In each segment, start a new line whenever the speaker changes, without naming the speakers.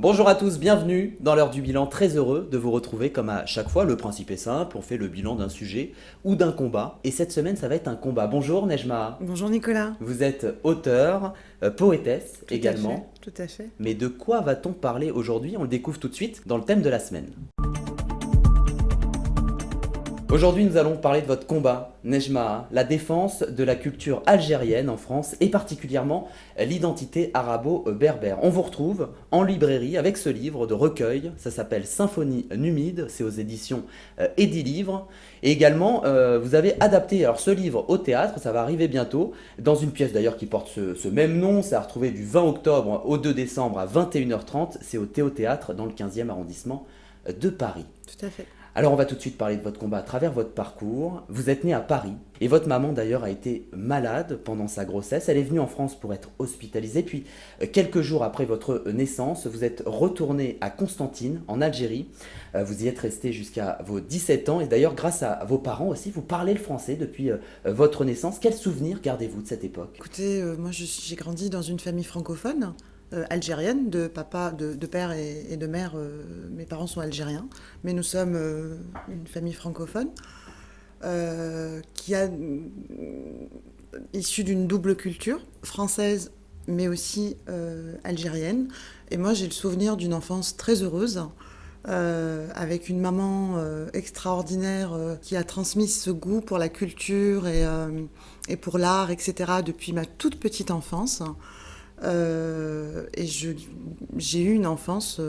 Bonjour à tous, bienvenue dans l'heure du bilan, très heureux de vous retrouver comme à chaque fois. Le principe est simple, on fait le bilan d'un sujet ou d'un combat. Et cette semaine, ça va être un combat. Bonjour Nejma,
Bonjour Nicolas.
vous êtes auteur, poétesse
Tout à fait,
également.
tout à fait.
Mais de quoi va-t-on parler aujourd'hui? On le découvre tout de suite dans le thème de la semaine. Aujourd'hui, nous allons parler de votre combat, Nejma, la défense de la culture algérienne en France et particulièrement l'identité arabo-berbère. On vous retrouve en librairie avec ce livre de recueil, ça s'appelle Symphonie numide, c'est aux éditions Edilivre. Et également, vous avez adapté alors, ce livre au théâtre, ça va arriver bientôt, dans une pièce d'ailleurs qui porte ce même nom, ça a retrouvé du 20 octobre au 2 décembre à 21h30, c'est au Théâtre dans le 15e arrondissement de Paris.
Tout à fait.
Alors on va tout de suite parler de votre combat à travers votre parcours. Vous êtes né à Paris et votre maman d'ailleurs a été malade pendant sa grossesse. Elle est venue en France pour être hospitalisée. Puis quelques jours après votre naissance, vous êtes retourné à Constantine en Algérie. Vous y êtes resté jusqu'à vos 17 ans et d'ailleurs grâce à vos parents aussi, vous parlez le français depuis votre naissance. Quels souvenirs gardez-vous de cette époque?
Écoutez, moi j'ai grandi dans une famille francophone, algérienne, de papa, de père et de mère. Mes parents sont algériens, mais nous sommes une famille francophone qui a issue d'une double culture, française mais aussi algérienne. Et moi j'ai le souvenir d'une enfance très heureuse. Avec une maman extraordinaire qui a transmis ce goût pour la culture et pour l'art, etc., depuis ma toute petite enfance. Et j'ai eu une enfance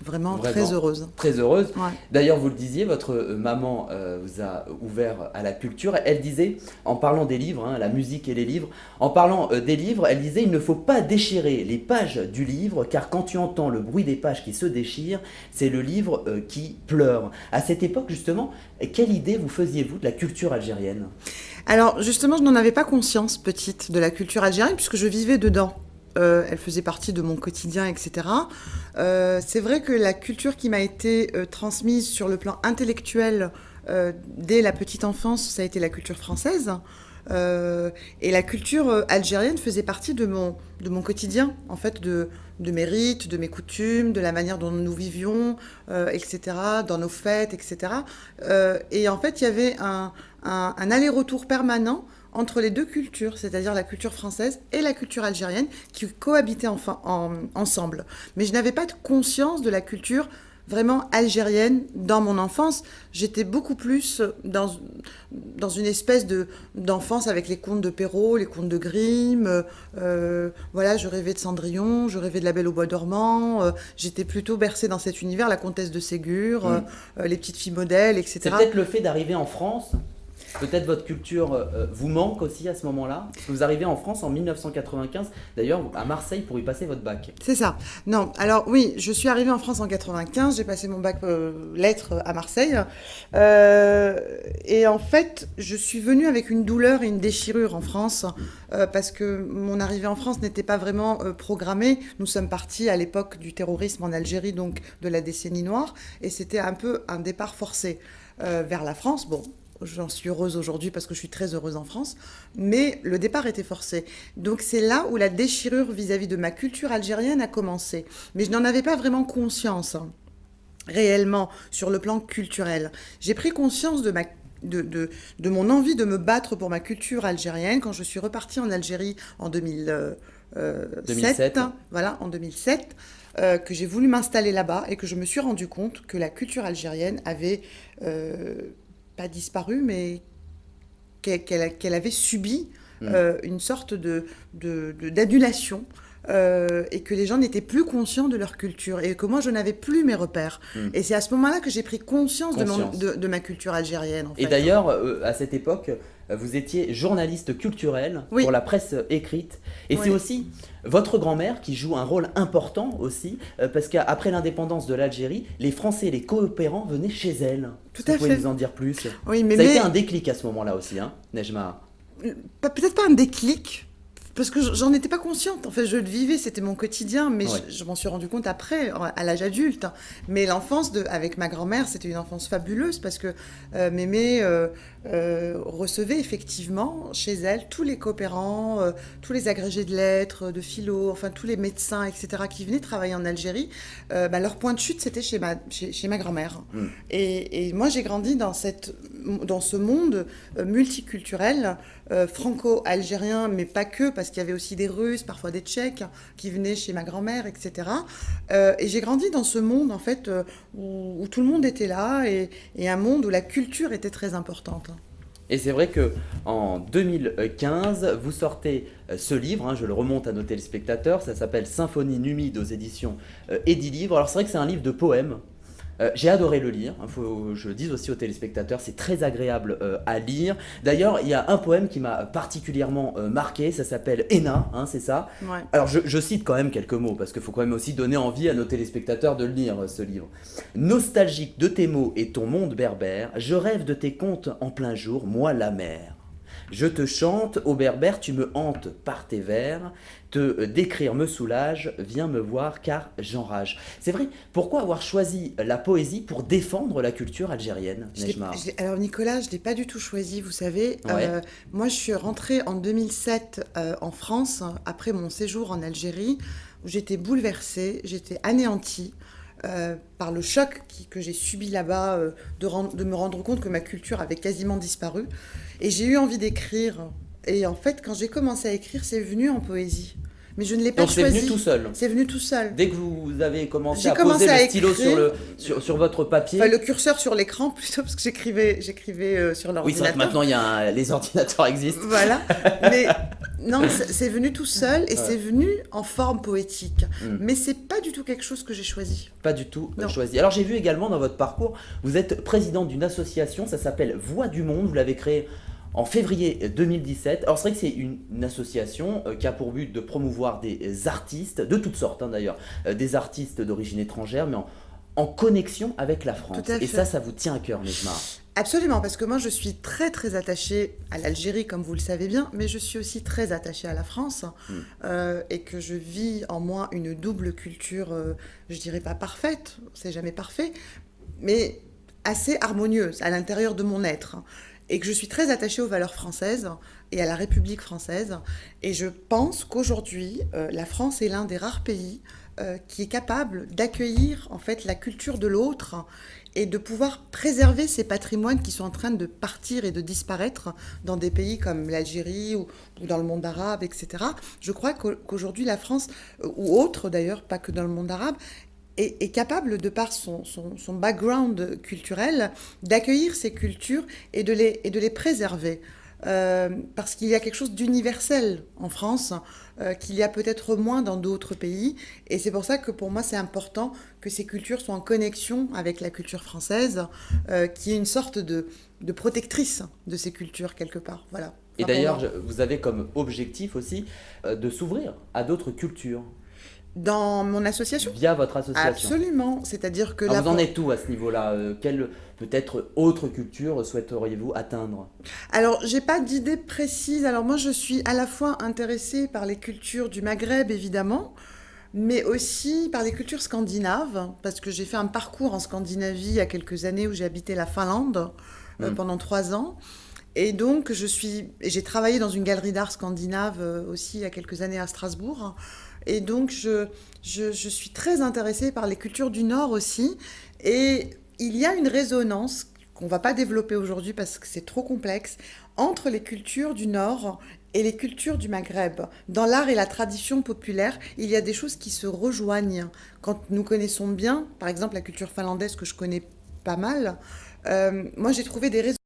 vraiment très heureuse.
Très heureuse.
Ouais.
D'ailleurs, vous le disiez, votre maman vous a ouvert à la culture. Elle disait, en parlant des livres, hein, la musique et les livres, en parlant des livres, elle disait, il ne faut pas déchirer les pages du livre, car quand tu entends le bruit des pages qui se déchirent, c'est le livre qui pleure. À cette époque, justement, quelle idée vous faisiez-vous de la culture algérienne?
Alors, justement, je n'en avais pas conscience, petite, de la culture algérienne, puisque je vivais dedans. Elle faisait partie de mon quotidien, etc. C'est vrai que la culture qui m'a été transmise sur le plan intellectuel dès la petite enfance, ça a été la culture française. Et la culture algérienne faisait partie de mon quotidien, en fait, de mes rites, de mes coutumes, de la manière dont nous vivions, etc., dans nos fêtes, etc. Et en fait, il y avait un aller-retour permanent entre les deux cultures, c'est-à-dire la culture française et la culture algérienne, qui cohabitaient ensemble. Mais je n'avais pas de conscience de la culture vraiment algérienne dans mon enfance. J'étais beaucoup plus dans une espèce d'enfance avec les contes de Perrault, les contes de Grimm. Voilà, je rêvais de Cendrillon, je rêvais de La Belle au bois dormant. J'étais plutôt bercée dans cet univers, la comtesse de Ségur, les petites filles modèles,
C'est
etc.
peut-être le fait d'arriver en France. Peut-être votre culture vous manque aussi à ce moment-là. Parce que vous arrivez en France en 1995, d'ailleurs à Marseille pour y passer votre bac.
C'est ça. Non, alors oui, je suis arrivée en France en 95, j'ai passé mon bac lettres à Marseille. Et en fait, je suis venue avec une douleur et une déchirure en France, parce que mon arrivée en France n'était pas vraiment programmée. Nous sommes partis à l'époque du terrorisme en Algérie, donc de la décennie noire, et c'était un peu un départ forcé vers la France. Bon. J'en suis heureuse aujourd'hui parce que je suis très heureuse en France, mais le départ était forcé. Donc c'est là où la déchirure vis-à-vis de ma culture algérienne a commencé. Mais je n'en avais pas vraiment conscience, hein, réellement, sur le plan culturel. J'ai pris conscience de mon envie de me battre pour ma culture algérienne quand je suis repartie en Algérie en
2007.
Voilà, en 2007. Que j'ai voulu m'installer là-bas et que je me suis rendu compte que la culture algérienne avait pas disparu, mais qu'elle avait subi une sorte d'annulation, et que les gens n'étaient plus conscients de leur culture et que moi je n'avais plus mes repères. Et c'est à ce moment-là que j'ai pris conscience. De ma culture algérienne. En fait.
Et d'ailleurs, à cette époque, vous étiez journaliste culturel pour la presse écrite. Et c'est aussi votre grand-mère qui joue un rôle important aussi, parce qu'après l'indépendance de l'Algérie, les Français et les coopérants venaient chez elle.
Tout
Vous
à
pouvez
fait.
nous en dire plus?
Oui,
Ça a été un déclic à ce moment-là aussi, hein, Nejma?
Peut-être pas un déclic, Parce que j'en étais pas consciente. En fait, je le vivais, c'était mon quotidien, mais
Ouais.
je m'en suis rendu compte après, à l'âge adulte. Mais l'enfance avec ma grand-mère, c'était une enfance fabuleuse parce que Mémé recevait effectivement chez elle tous les coopérants, tous les agrégés de lettres, de philo, enfin tous les médecins, etc., qui venaient travailler en Algérie. Leur point de chute, c'était chez ma grand-mère.
Mm.
Et moi, j'ai grandi dans ce monde multiculturel, franco-algérien, mais pas que, parce qu'il y avait aussi des Russes, parfois des Tchèques, qui venaient chez ma grand-mère, etc. Et j'ai grandi dans ce monde, en fait, où tout le monde était là, et un monde où la culture était très importante.
Et c'est vrai que en 2015, vous sortez ce livre, je le remonte à nos téléspectateurs, ça s'appelle Symphonie numide aux éditions Edilivre. Alors c'est vrai que c'est un livre de poèmes. J'ai adoré le lire, il faut que je le dise aussi aux téléspectateurs, c'est très agréable à lire. D'ailleurs, il y a un poème qui m'a particulièrement marqué, ça s'appelle Henna, c'est ça.
Ouais.
Alors je cite quand même quelques mots, parce qu'il faut quand même aussi donner envie à nos téléspectateurs de le lire, ce livre. Nostalgique de tes mots et ton monde berbère, je rêve de tes contes en plein jour, moi la mer. Je te chante, ô berbère, tu me hantes par tes vers, te décrire me soulage, viens me voir car j'enrage. C'est vrai, pourquoi avoir choisi la poésie pour défendre la culture algérienne, Nejma?
Alors Nicolas, je ne l'ai pas du tout choisi, vous savez.
Ouais.
Moi, je suis rentrée en 2007 en France, après mon séjour en Algérie, où j'étais bouleversée, j'étais anéantie par le choc que j'ai subi là-bas, de me rendre compte que ma culture avait quasiment disparu. Et j'ai eu envie d'écrire. Et en fait, quand j'ai commencé à écrire, c'est venu en poésie. Mais je ne l'ai pas
Donc c'est
choisi.
venu tout seul.
C'est venu tout seul.
Dès que vous avez commencé
J'ai
à
commencé
poser
à
le stylo
écrire.
sur votre papier.
Enfin, le curseur sur l'écran plutôt, parce que j'écrivais sur l'ordinateur.
Oui, c'est vrai que maintenant les ordinateurs existent.
Voilà. Mais non, c'est venu tout seul et c'est venu en forme poétique. Mais c'est pas du tout quelque chose que j'ai choisi.
Pas du tout
Non.
choisi. Alors j'ai vu également dans votre parcours, vous êtes présidente d'une association, ça s'appelle Voix du Monde, vous l'avez créée en février 2017. Alors c'est vrai que c'est une association qui a pour but de promouvoir des artistes, de toutes sortes d'ailleurs, des artistes d'origine étrangère, mais en connexion avec la France.
Tout à
Et
fait.
ça vous tient à cœur, Nejma.
Absolument, parce que moi je suis très très attachée à l'Algérie, comme vous le savez bien, mais je suis aussi très attachée à la France, et que je vis en moi une double culture, je dirais pas parfaite, c'est jamais parfait, mais assez harmonieuse à l'intérieur de mon être. Et que je suis très attachée aux valeurs françaises et à la République française. Et je pense qu'aujourd'hui, la France est l'un des rares pays qui est capable d'accueillir en fait la culture de l'autre et de pouvoir préserver ces patrimoines qui sont en train de partir et de disparaître dans des pays comme l'Algérie ou dans le monde arabe, etc. Je crois qu'aujourd'hui la France, ou autre d'ailleurs, pas que dans le monde arabe, est capable, de par son background culturel, d'accueillir ces cultures et de les préserver. Parce qu'il y a quelque chose d'universel en France, qu'il y a peut-être moins dans d'autres pays. Et c'est pour ça que pour moi, c'est important que ces cultures soient en connexion avec la culture française, qui est une sorte de protectrice de ces cultures quelque part. Voilà.
Et
Enfin,
d'ailleurs,
pour moi.
vous avez comme objectif aussi de s'ouvrir à d'autres cultures
Dans mon association?
via votre association.
Absolument. C'est-à-dire que
Alors
là,
vous en êtes où à ce niveau-là? Quelle peut-être autre culture souhaiteriez-vous atteindre?
Alors, j'ai pas d'idée précise. Alors, moi, je suis à la fois intéressée par les cultures du Maghreb, évidemment, mais aussi par les cultures scandinaves, parce que j'ai fait un parcours en Scandinavie il y a quelques années où j'ai habité la Finlande pendant 3 ans. Et donc, j'ai travaillé dans une galerie d'art scandinave aussi il y a quelques années à Strasbourg. Et donc, je suis très intéressée par les cultures du Nord aussi. Et il y a une résonance qu'on ne va pas développer aujourd'hui parce que c'est trop complexe, entre les cultures du Nord et les cultures du Maghreb. Dans l'art et la tradition populaire, il y a des choses qui se rejoignent. Quand nous connaissons bien, par exemple la culture finlandaise que je connais pas mal, moi j'ai trouvé des résonances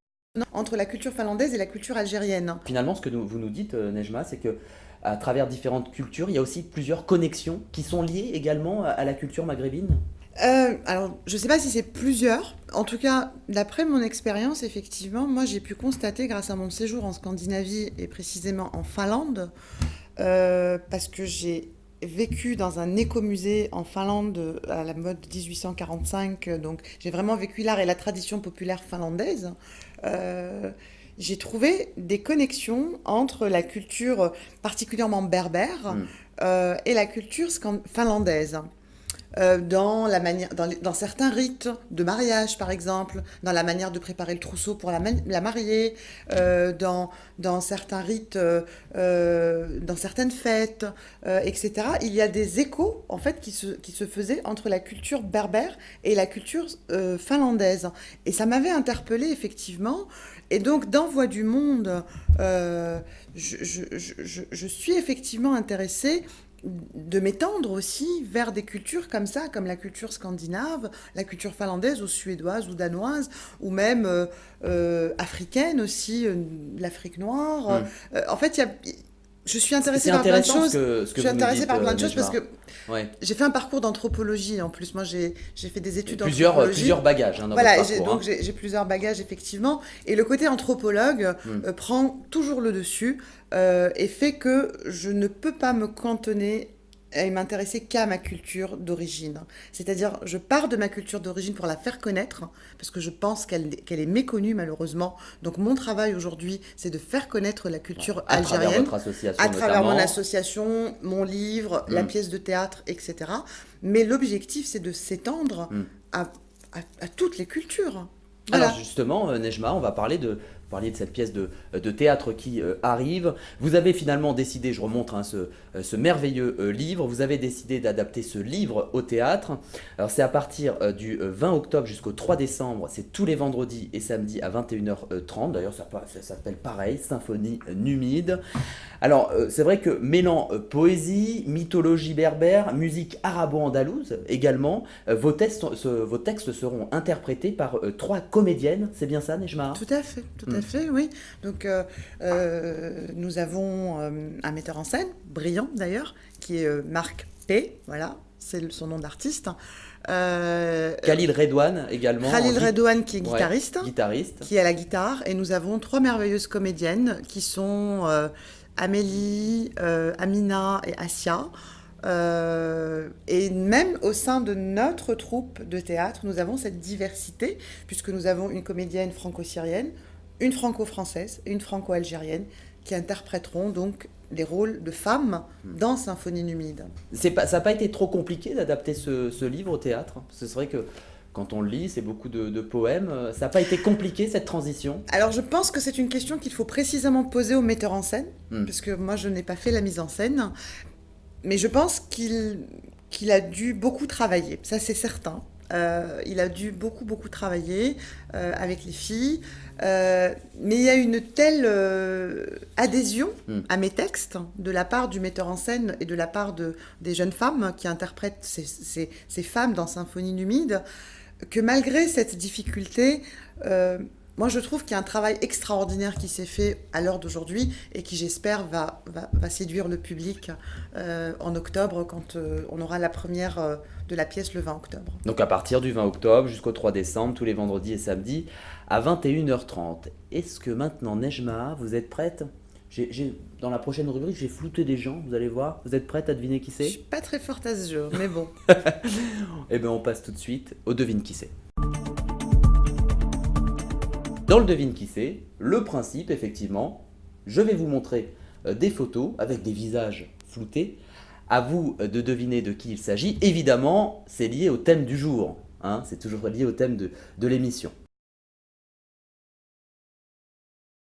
entre la culture finlandaise et la culture algérienne.
Finalement, ce que vous nous dites, Nejma, c'est que à travers différentes cultures, il y a aussi plusieurs connexions qui sont liées également à la culture maghrébine.
Alors, je ne sais pas si c'est plusieurs. En tout cas, d'après mon expérience, effectivement, moi j'ai pu constater grâce à mon séjour en Scandinavie et précisément en Finlande, parce que j'ai vécu dans un écomusée en Finlande à la mode 1845, donc j'ai vraiment vécu l'art et la tradition populaire finlandaise. j'ai trouvé des connexions entre la culture particulièrement berbère et la culture finlandaise. Dans la manière, dans certains rites de mariage, par exemple, dans la manière de préparer le trousseau pour la mariée, dans certains rites, dans certaines fêtes, etc. Il y a des échos, en fait, qui se faisaient entre la culture berbère et la culture finlandaise. Et ça m'avait interpellée, effectivement. Et donc, dans Voix du Monde, je suis effectivement intéressée de m'étendre aussi vers des cultures comme ça, comme la culture scandinave, la culture finlandaise ou suédoise ou danoise, ou même africaine aussi, l'Afrique noire. En fait, je suis intéressée par plein de choses.
Ce que
Je suis
vous nous
intéressée
dites,
par plein de choses parce
Nejma.
que
Ouais.
j'ai fait un parcours d'anthropologie en plus. Moi, j'ai fait des études
Plusieurs,
d'anthropologie.
plusieurs bagages, hein, dans
Voilà,
votre parcours.
donc j'ai plusieurs bagages effectivement. Et le côté anthropologue prend toujours le dessus et fait que je ne peux pas me cantonner et m'intéresser qu'à ma culture d'origine. C'est-à-dire, je pars de ma culture d'origine pour la faire connaître, parce que je pense qu'elle est méconnue malheureusement. Donc mon travail aujourd'hui, c'est de faire connaître la culture
À travers
algérienne,
votre association
à travers mon
notamment.
association, mon livre, la pièce de théâtre, etc. Mais l'objectif, c'est de s'étendre à, à toutes les cultures. Voilà.
Alors justement, Nejma, on va parler de cette pièce de théâtre qui arrive. Vous avez finalement décidé, je remonte ce merveilleux livre, vous avez décidé d'adapter ce livre au théâtre. Alors c'est à partir du 20 octobre jusqu'au 3 décembre, c'est tous les vendredis et samedis à 21h30. D'ailleurs ça s'appelle pareil, Symphonie numide. Alors c'est vrai que mêlant poésie, mythologie berbère, musique arabo-andalouse également, vos textes seront interprétés par 3 comédiennes, c'est bien ça Nejma?
Tout à fait, oui. Donc, nous avons un metteur en scène, brillant d'ailleurs, qui est Marc P. Voilà, c'est son nom d'artiste.
Khalil Redouane également.
Khalil Redouane qui est
Ouais,
guitariste,
guitariste.
qui est à la guitare. Et nous avons 3 merveilleuses comédiennes qui sont Amélie, Amina et Asia. Et même au sein de notre troupe de théâtre, nous avons cette diversité, puisque nous avons une comédienne franco-syrienne, une franco-française et une franco-algérienne qui interpréteront donc les rôles de femmes dans Symphonie numide.
Ça n'a pas été trop compliqué d'adapter ce livre au théâtre? C'est vrai que quand on le lit, c'est beaucoup de poèmes. Ça n'a pas été compliqué cette transition?
Alors je pense que c'est une question qu'il faut précisément poser au metteur en scène, parce que moi je n'ai pas fait la mise en scène, mais je pense qu'il a dû beaucoup travailler, ça c'est certain. Il a dû beaucoup travailler avec les filles, mais il y a une telle adhésion à mes textes de la part du metteur en scène et de la part des jeunes femmes qui interprètent ces femmes dans Symphonie numide, que malgré cette difficulté, moi je trouve qu'il y a un travail extraordinaire qui s'est fait à l'heure d'aujourd'hui et qui j'espère va séduire le public en octobre quand on aura la première de la pièce le 20 octobre.
Donc à partir du 20 octobre jusqu'au 3 décembre, tous les vendredis et samedis à 21h30. Est-ce que maintenant, Nejma, vous êtes prête? Dans la prochaine rubrique, j'ai flouté des gens, vous allez voir. Vous êtes prête à deviner qui
Je
c'est?
suis pas très forte à ce jeu, mais bon.
Eh bien, on passe tout de suite au devine qui c'est. Dans le devine qui c'est, le principe, effectivement, je vais vous montrer des photos avec des visages floutés. À vous de deviner de qui il s'agit. Évidemment, c'est lié au thème du jour. Hein, c'est toujours lié au thème de l'émission.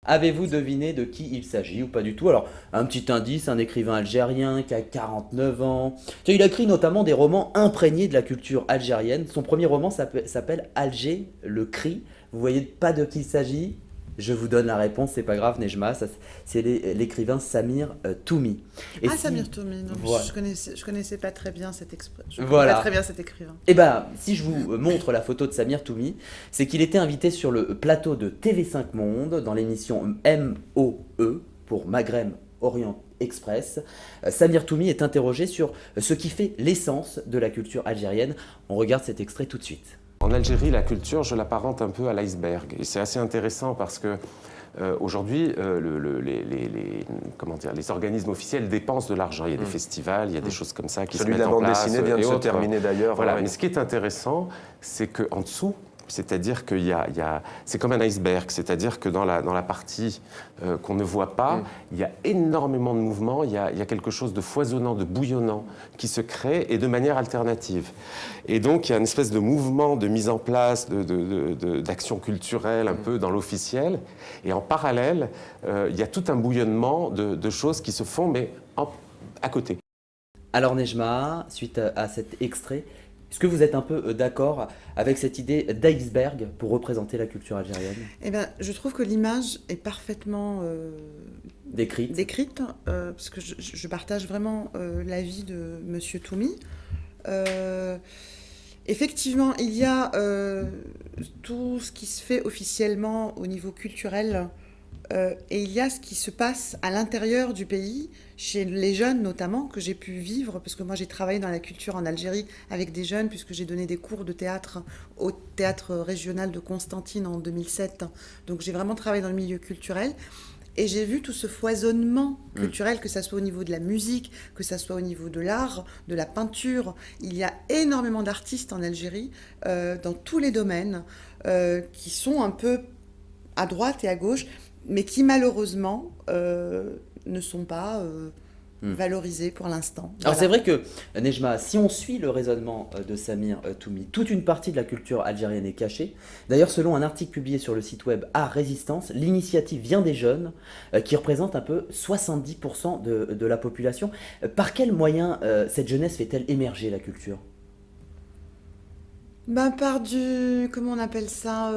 Avez-vous deviné de qui il s'agit ou pas du tout? Alors, un petit indice, un écrivain algérien qui a 49 ans. Il a écrit notamment des romans imprégnés de la culture algérienne. Son premier roman s'appelle Alger, le cri. Vous voyez pas de qui il s'agit? Je vous donne la réponse, c'est pas grave, Nejma, c'est l'écrivain Samir Toumi. Et
Samir Toumi, non,
Voilà.
je connaissais pas très bien cet expression.
Voilà.
Pas très bien cet écrivain.
Eh bien, si je vous montre la photo de Samir Toumi, c'est qu'il était invité sur le plateau de TV5 Monde dans l'émission MOE pour Maghreb Orient Express. Samir Toumi est interrogé sur ce qui fait l'essence de la culture algérienne. On regarde cet extrait tout de suite.
En Algérie, la culture, je l'apparente un peu à l'iceberg. Et c'est assez intéressant parce que aujourd'hui, les organismes officiels dépensent de l'argent. Il y a des festivals, il y a des choses comme ça qui se mettent en place.
Celui de la bande dessinée vient de se
autres.
terminer d'ailleurs.
Voilà.
Ouais.
Mais ce qui est intéressant, c'est qu'en dessous, C'est-à-dire c'est comme un iceberg, c'est-à-dire que dans la partie qu'on ne voit pas, il y a énormément de mouvements, il y a quelque chose de foisonnant, de bouillonnant qui se crée et de manière alternative. Et donc il y a une espèce de mouvement de mise en place d'action culturelle un peu dans l'officiel. Et en parallèle, il y a tout un bouillonnement de choses qui se font, mais à côté.
Alors Nejma, suite à cet extrait, est-ce que vous êtes un peu d'accord avec cette idée d'iceberg pour représenter la culture algérienne?
Eh ben, je trouve que l'image est parfaitement décrite parce que je partage vraiment l'avis de Monsieur Toumi. Effectivement, il y a tout ce qui se fait officiellement au niveau culturel et il y a ce qui se passe à l'intérieur du pays, chez les jeunes notamment, que j'ai pu vivre, parce que moi j'ai travaillé dans la culture en Algérie avec des jeunes, puisque j'ai donné des cours de théâtre au théâtre régional de Constantine en 2007. Donc j'ai vraiment travaillé dans le milieu culturel. Et j'ai vu tout ce foisonnement culturel, que ça soit au niveau de la musique, que ça soit au niveau de l'art, de la peinture. Il y a énormément d'artistes en Algérie, dans tous les domaines, qui sont un peu à droite et à gauche, mais qui malheureusement ne sont pas valorisés pour l'instant.
Alors
Voilà.
c'est vrai que, Nejma, si on suit le raisonnement de Samir Toumi, toute une partie de la culture algérienne est cachée. D'ailleurs, selon un article publié sur le site web Art Résistance, l'initiative vient des jeunes, qui représentent un peu 70% de la population. Par quels moyens cette jeunesse fait-elle émerger la culture?
Ben, par du... Comment on appelle ça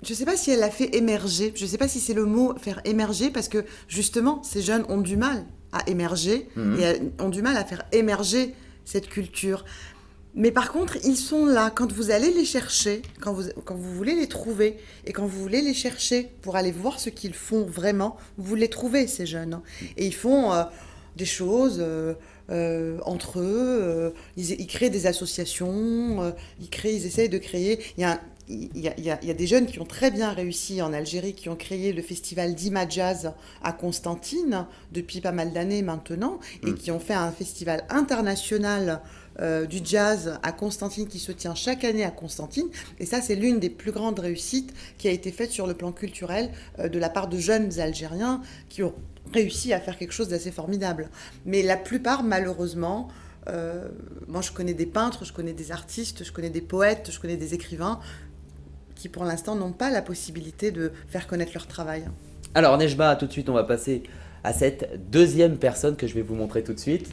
je ne sais pas si elle l'a fait émerger. Je ne sais pas si c'est le mot faire émerger, parce que justement, ces jeunes ont du mal à émerger et ont du mal à faire émerger cette culture. Mais par contre, ils sont là. Quand vous allez les chercher, quand vous voulez les trouver et quand vous voulez les chercher pour aller voir ce qu'ils font vraiment, vous les trouvez, ces jeunes. Et ils font des choses entre eux. Ils créent des associations. Ils essayent de créer. Il y a des jeunes qui ont très bien réussi en Algérie, qui ont créé le festival d'Ima Jazz à Constantine depuis pas mal d'années maintenant, et qui ont fait un festival international du jazz à Constantine qui se tient chaque année à Constantine. Et ça, c'est l'une des plus grandes réussites qui a été faite sur le plan culturel de la part de jeunes Algériens qui ont réussi à faire quelque chose d'assez formidable. Mais la plupart, malheureusement, moi je connais des peintres, je connais des artistes, je connais des poètes, je connais des écrivains qui pour l'instant n'ont pas la possibilité de faire connaître leur travail.
Alors Nejma, tout de suite on va passer à cette deuxième personne que je vais vous montrer tout de suite.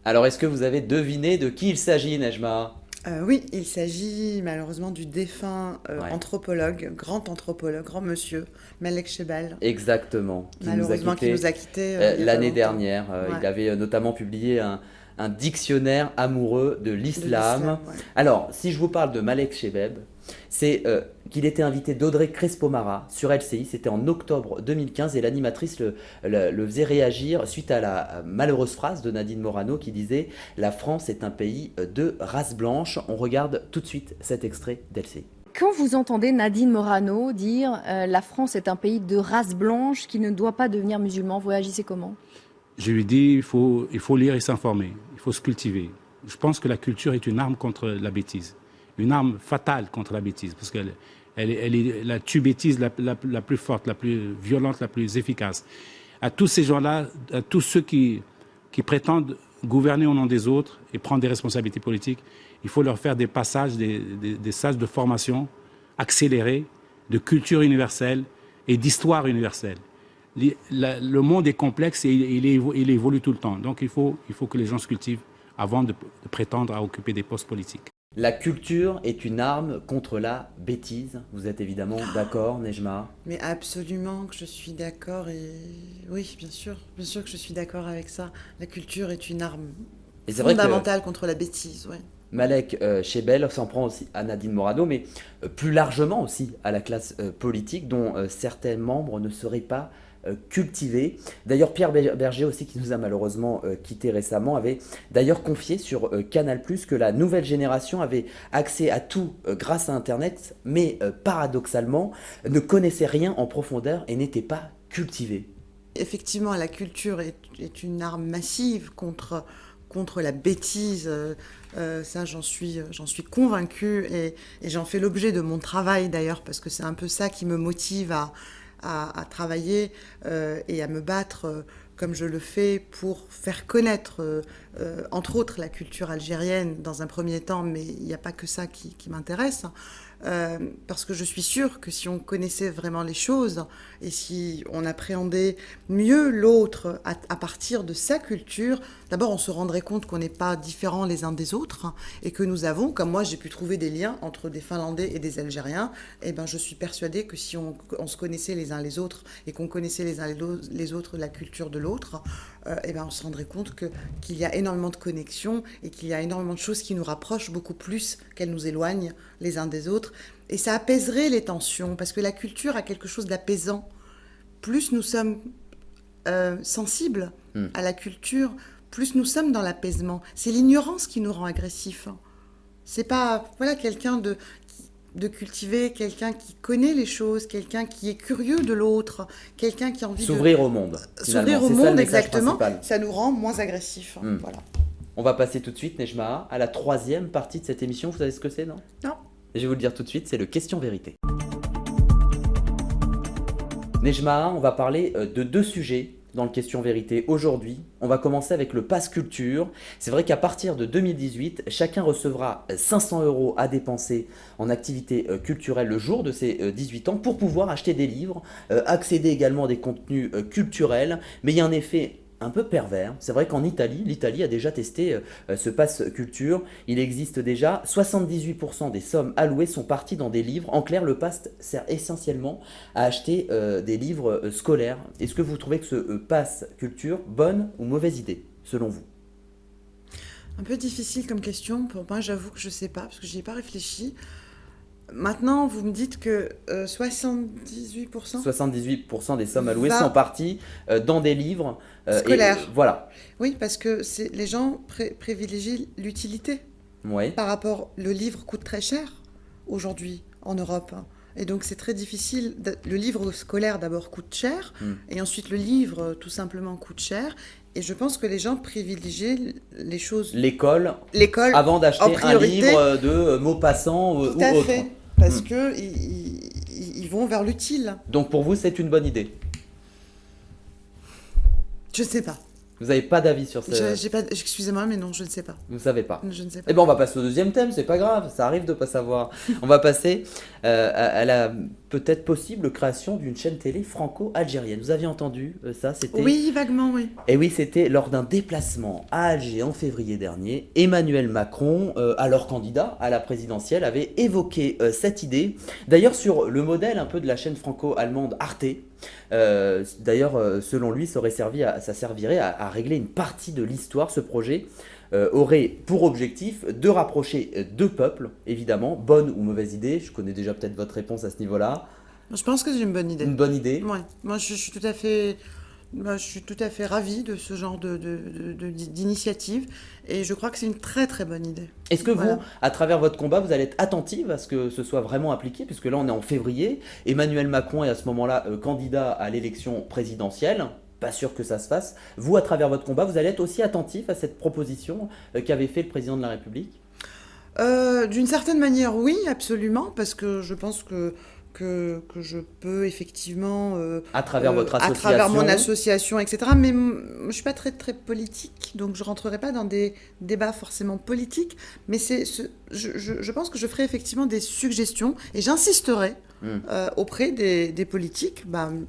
Alors est-ce que vous avez deviné de qui il s'agit, Nejma?
Oui, il s'agit malheureusement du défunt anthropologue, grand monsieur, Malek Chebal.
Exactement.
Malheureusement, qui nous a quittés
l'année dernière. Il avait notamment publié un dictionnaire amoureux de l'islam.
Ouais.
Alors, si je vous parle de Malek Chebab, c'est qu'il était invité d'Audrey Crespo-Mara sur LCI, c'était en octobre 2015, et l'animatrice le faisait réagir suite à la malheureuse phrase de Nadine Morano qui disait « La France est un pays de race blanche ». On regarde tout de suite cet extrait d'LCI.
Quand vous entendez Nadine Morano dire la France est un pays de race blanche qui ne doit pas devenir musulman, vous réagissez comment?
Je lui dis il faut lire et s'informer, il faut se cultiver. Je pense que la culture est une arme contre la bêtise, une arme fatale contre la bêtise, parce qu'elle est la tue-bêtise la plus forte, la plus violente, la plus efficace. À tous ces gens-là, à tous ceux qui prétendent gouverner au nom des autres et prendre des responsabilités politiques, il faut leur faire des passages, des stages de formation accélérés, de culture universelle et d'histoire universelle. Le monde est complexe et il évolue tout le temps. Donc il faut que les gens se cultivent avant de prétendre à occuper des postes politiques.
La culture est une arme contre la bêtise. Vous êtes évidemment d'accord, Nejma?
Mais absolument que je suis d'accord. Et oui, bien sûr que je suis d'accord avec ça. La culture est une arme fondamentale contre la bêtise. Ouais.
Malek Chebel s'en prend aussi à Nadine Morano, mais plus largement aussi à la classe politique dont certains membres ne seraient pas cultivés. D'ailleurs, Pierre Berger aussi, qui nous a malheureusement quittés récemment, avait d'ailleurs confié sur Canal+, que la nouvelle génération avait accès à tout grâce à Internet, mais paradoxalement, ne connaissait rien en profondeur et n'était pas cultivée.
Effectivement, la culture est une arme massive contre contre la bêtise. Ça, j'en suis convaincue et j'en fais l'objet de mon travail d'ailleurs, parce que c'est un peu ça qui me motive à travailler et à me battre comme je le fais pour faire connaître, entre autres, la culture algérienne dans un premier temps, mais il n'y a pas que ça qui m'intéresse. Parce que je suis sûre que si on connaissait vraiment les choses et si on appréhendait mieux l'autre à partir de sa culture, d'abord on se rendrait compte qu'on n'est pas différents les uns des autres et que nous avons, comme moi j'ai pu trouver des liens entre des Finlandais et des Algériens, et ben je suis persuadée que si on se connaissait les uns les autres et qu'on connaissait les uns les autres la culture de l'autre, et ben on se rendrait compte qu'il y a énormément de connexions et qu'il y a énormément de choses qui nous rapprochent beaucoup plus qu'elles nous éloignent les uns des autres. Et ça apaiserait les tensions, parce que la culture a quelque chose d'apaisant. Plus nous sommes sensibles à la culture, plus nous sommes dans l'apaisement. C'est l'ignorance qui nous rend agressifs. C'est pas quelqu'un de cultiver, quelqu'un qui connaît les choses, quelqu'un qui est curieux de l'autre, quelqu'un qui a envie
S'ouvrir au monde.
S'ouvrir au monde, exactement. Ça nous rend moins agressifs. Voilà.
On va passer tout de suite, Nejma, à la troisième partie de cette émission. Vous savez ce que c'est, non ?
Non.
Je vais vous le dire tout de suite, c'est le question-vérité. Nejma, on va parler de 2 sujets dans le question-vérité aujourd'hui. On va commencer avec le pass culture. C'est vrai qu'à partir de 2018, chacun recevra 500 € à dépenser en activité culturelle le jour de ses 18 ans pour pouvoir acheter des livres, accéder également à des contenus culturels. Mais il y a un effet un peu pervers. C'est vrai qu'en l'Italie a déjà testé ce pass culture. Il existe déjà 78% des sommes allouées sont parties dans des livres. En clair, le pass sert essentiellement à acheter des livres scolaires. Est-ce que vous trouvez que ce pass culture, bonne ou mauvaise idée, selon vous ?
Un peu difficile comme question. Pour moi, j'avoue que je ne sais pas, parce que je n'y ai pas réfléchi. Maintenant, vous me dites que
78% des sommes allouées sont parties dans des livres
scolaires.
Voilà.
Oui, parce que les gens privilégient l'utilité.
Ouais.
Par rapport, le livre coûte très cher aujourd'hui en Europe. Et donc c'est très difficile. Le livre scolaire d'abord coûte cher, et ensuite le livre tout simplement coûte cher. Et je pense que les gens privilégient les choses.
L'école avant d'acheter un livre de Maupassant ou autre.
Tout à fait, parce que ils vont vers l'utile.
Donc pour vous, c'est une bonne idée ?
Je ne sais pas.
Vous n'avez pas d'avis sur ça ?
Excusez-moi, mais non, je ne sais pas.
Vous ne savez pas ?
Je ne sais pas.
Eh bien, on va passer au deuxième thème, c'est pas grave, ça arrive de ne pas savoir. On va passer à la peut-être possible création d'une chaîne télé franco-algérienne. Vous aviez entendu ça ? C'était...
Oui, vaguement, oui.
Et oui, c'était lors d'un déplacement à Alger en février dernier. Emmanuel Macron, alors candidat à la présidentielle, avait évoqué cette idée. D'ailleurs, sur le modèle un peu de la chaîne franco-allemande Arte. D'ailleurs, selon lui, ça servirait à régler une partie de l'histoire. Ce projet aurait pour objectif de rapprocher 2 peuples, évidemment. Bonne ou mauvaise idée ? Je connais déjà peut-être votre réponse à ce niveau-là.
Je pense que c'est une bonne idée.
Une bonne idée ?
Ouais. Moi, je suis tout à fait ravie de ce genre d'initiative, et je crois que c'est une très très bonne idée.
Est-ce que vous, à travers votre combat, vous allez être attentive à ce que ce soit vraiment appliqué, puisque là on est en février, Emmanuel Macron est à ce moment-là candidat à l'élection présidentielle, pas sûr que ça se fasse. Vous, à travers votre combat, vous allez être aussi attentif à cette proposition qu'avait fait le président de la République ?
D'une certaine manière, oui, absolument, parce que je pense que je peux effectivement...
à travers votre association.
À travers mon association, etc. Mais je ne suis pas très, très politique, donc je ne rentrerai pas dans des débats forcément politiques. Mais je pense que je ferai effectivement des suggestions, et j'insisterai auprès des politiques,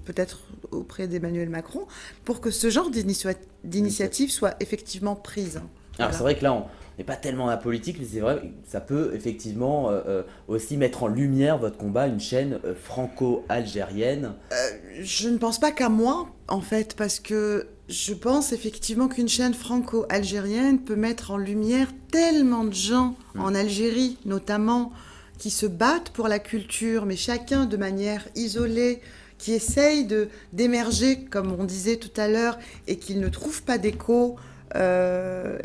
peut-être auprès d'Emmanuel Macron, pour que ce genre d'initiative soit effectivement prise.
Alors c'est vrai que là, on n'est pas tellement dans la politique, mais c'est vrai que ça peut effectivement aussi mettre en lumière votre combat, une chaîne franco-algérienne.
Je ne pense pas qu'à moi, en fait, parce que je pense effectivement qu'une chaîne franco-algérienne peut mettre en lumière tellement de gens, en Algérie notamment, qui se battent pour la culture, mais chacun de manière isolée, qui essayent d'émerger, comme on disait tout à l'heure, et qui ne trouvent pas d'écho.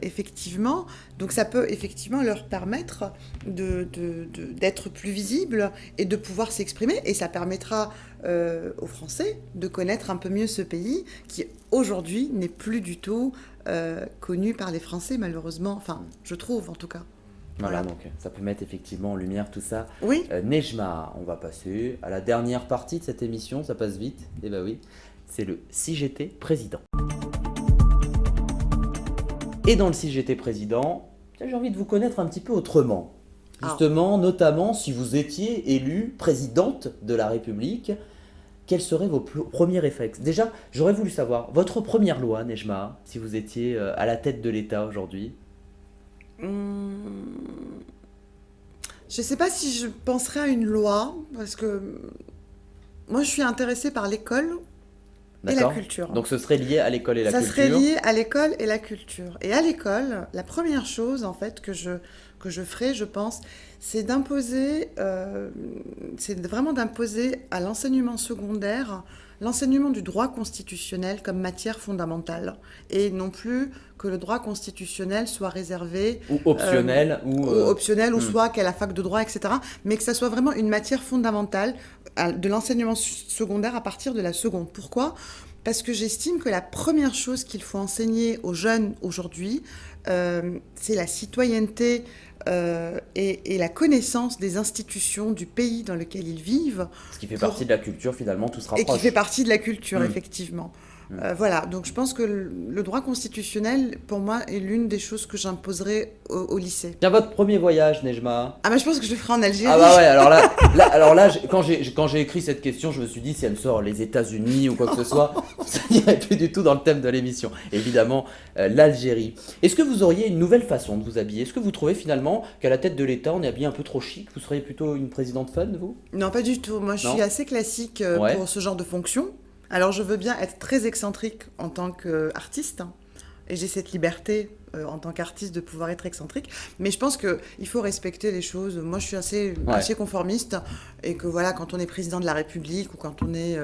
Effectivement, donc ça peut effectivement leur permettre d'être plus visibles et de pouvoir s'exprimer, et ça permettra aux Français de connaître un peu mieux ce pays qui aujourd'hui n'est plus du tout connu par les Français, malheureusement. Enfin, je trouve, en tout cas.
Voilà, donc ça peut mettre effectivement en lumière tout ça.
Oui.
Nejma, on va passer à la dernière partie de cette émission, ça passe vite. Eh ben oui, c'est le Si j'étais président. Et dans le Si j'étais président, j'ai envie de vous connaître un petit peu autrement. Justement, notamment si vous étiez élue présidente de la République, quels seraient vos premiers réflexes? Déjà, j'aurais voulu savoir, votre première loi, Nejma, si vous étiez à la tête de l'État aujourd'hui.
Je ne sais pas si je penserais à une loi, parce que moi, je suis intéressée par l'école et la
D'accord.
culture.
Donc ce serait lié à l'école et la
Ça
culture.
serait lié à l'école et la culture. Et à l'école, la première chose, en fait, que je ferais, je pense, c'est vraiment d'imposer à l'enseignement secondaire l'enseignement du droit constitutionnel comme matière fondamentale, et non plus que le droit constitutionnel soit réservé
Ou optionnel.
ou soit qu'à la fac de droit, etc. Mais que ça soit vraiment une matière fondamentale de l'enseignement secondaire à partir de la seconde. Pourquoi ? Parce que j'estime que la première chose qu'il faut enseigner aux jeunes aujourd'hui, c'est la citoyenneté et la connaissance des institutions du pays dans lequel ils vivent.
Ce qui fait partie de la culture, finalement, tout se
Et
rapproche.
qui fait partie de la culture, effectivement. Voilà, donc je pense que le droit constitutionnel, pour moi, est l'une des choses que j'imposerai au lycée.
Tiens, votre premier voyage, Nejma.
Ah, mais je pense que je le ferai en Algérie.
Ah bah ouais, alors là, quand j'ai écrit cette question, je me suis dit, si elle me sort les États-Unis ou quoi que ce soit, ça n'irait plus du tout dans le thème de l'émission. Évidemment, l'Algérie. Est-ce que vous auriez une nouvelle façon de vous habiller? Est-ce que vous trouvez finalement qu'à la tête de l'État, on est habillé un peu trop chic? Vous seriez plutôt une présidente fun, vous?
Non, pas du tout. Moi, je suis assez classique
Ouais.
pour ce genre de fonction. Alors, je veux bien être très excentrique en tant qu'artiste, hein, et j'ai cette liberté en tant qu'artiste de pouvoir être excentrique. Mais je pense qu'il faut respecter les choses. Moi, je suis assez conformiste, et que voilà, quand on est président de la République ou quand on est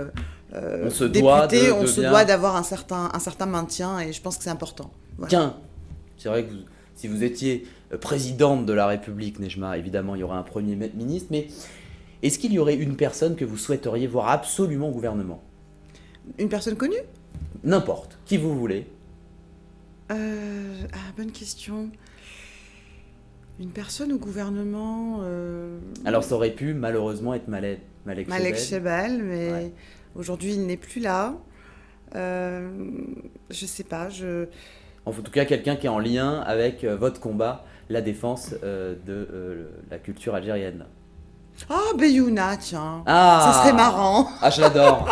On se
député,
doit
on se doit d'avoir un certain maintien, et je pense que c'est important. Voilà.
Tiens, c'est vrai que si vous étiez présidente de la République, Nejma, évidemment, il y aurait un premier ministre, mais est-ce qu'il y aurait une personne que vous souhaiteriez voir absolument au gouvernement?
Une personne connue?
N'importe, qui vous voulez.
Bonne question. Une personne au gouvernement...
Alors ça aurait pu malheureusement être Malek
Chebel, mais
Ouais.
aujourd'hui il n'est plus là. Je sais pas,
En tout cas, quelqu'un qui est en lien avec votre combat, la défense de la culture algérienne.
Oh, Beyouna, tiens.
Ah,
Ça serait marrant.
Ah, je l'adore.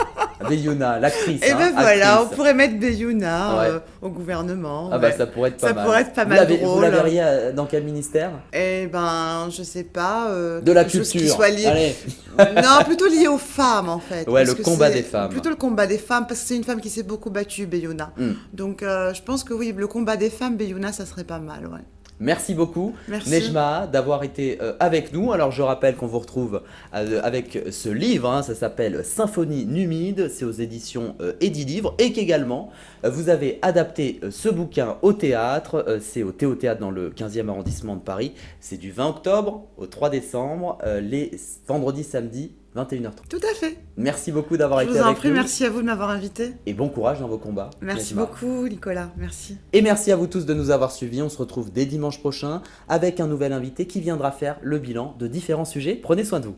Beyouna, l'actrice.
Et
hein,
ben voilà, on
actrice.
pourrait mettre Beyouna
Ouais.
au gouvernement.
Ah bah
ouais.
ça pourrait être pas
Ça
mal.
pourrait être pas
Vous
mal
l'avez- Vous
drôle.
la verriez dans quel ministère?
Eh ben, je sais pas.
De la
quelque chose qui
culture.
soit lié...
Allez.
Non, plutôt lié aux femmes, en fait.
Ouais,
parce
le
que
combat
c'est
des femmes.
Plutôt le combat des femmes, parce que c'est une femme qui s'est beaucoup battue, Beyouna. Donc, je pense que oui, le combat des femmes, Beyouna, ça serait pas mal, ouais.
Merci beaucoup,
Merci.
Nejma, d'avoir été avec nous. Alors, je rappelle qu'on vous retrouve avec ce livre, hein, ça s'appelle Symphonie numide, c'est aux éditions Edilivre, et qu'également, vous avez adapté ce bouquin au théâtre, c'est au Théâtre dans le 15e arrondissement de Paris. C'est du 20 octobre au 3 décembre, les vendredis, samedis, 21h30.
Tout à fait.
Merci beaucoup d'avoir
Je
été
vous en
avec
prie,
nous.
merci à vous de m'avoir invité.
Et bon courage dans vos combats.
Merci
Nejma.
beaucoup, Nicolas. Merci.
Et merci à vous tous de nous avoir suivis. On se retrouve dès dimanche prochain avec un nouvel invité qui viendra faire le bilan de différents sujets. Prenez soin de vous.